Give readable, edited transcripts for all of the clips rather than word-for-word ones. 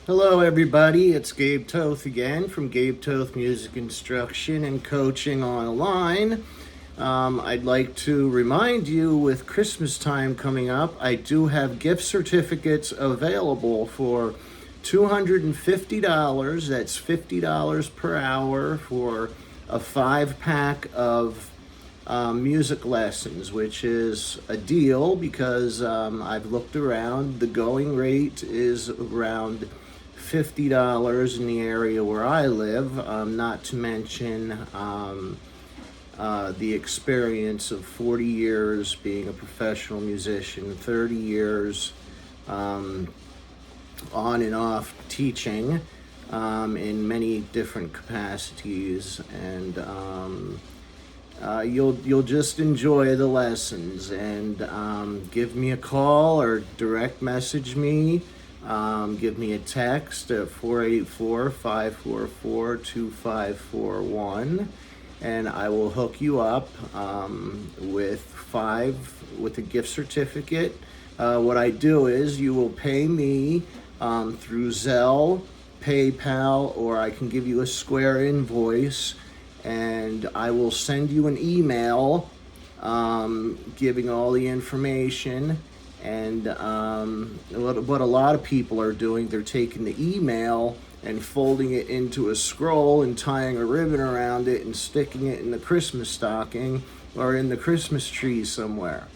Hello everybody, it's Gabe Toth again from Gabe Toth Music Instruction and Coaching Online. I'd like to remind you, with Christmas time coming up, I do have gift certificates available for $250. That's $50 per hour for a 5-pack of music lessons, which is a deal because I've looked around. The going rate is around $50 in the area where I live, not to mention the experience of 40 years being a professional musician, 30 years on and off teaching in many different capacities, and you'll just enjoy the lessons. And give me a call or direct message me. Give me a text at 484-544-2541, and I will hook you up with a gift certificate. What I do is you will pay me through Zelle, PayPal, or I can give you a Square invoice, and I will send you an email giving all the information. And what a lot of people are doing, they're taking the email and folding it into a scroll and tying a ribbon around it and sticking it in the Christmas stocking or in the Christmas tree somewhere.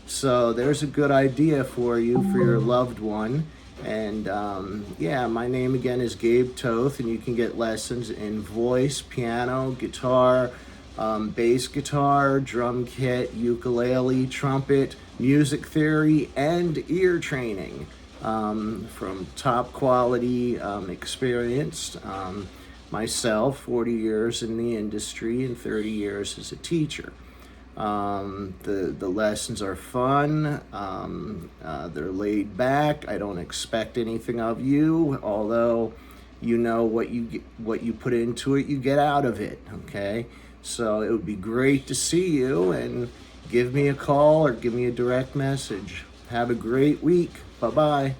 So there's a good idea for you, for your loved one. And my name again is Gabe Toth, and you can get lessons in voice, piano, guitar, bass guitar, drum kit, ukulele, trumpet, music theory, and ear training from top quality experienced. Myself, 40 years in the industry and 30 years as a teacher. The lessons are fun. They're laid back. I don't expect anything of you, although you know what you put into it, you get out of it. Okay, so it would be great to see you, and give me a call or give me a direct message. Have a great week. Bye-bye.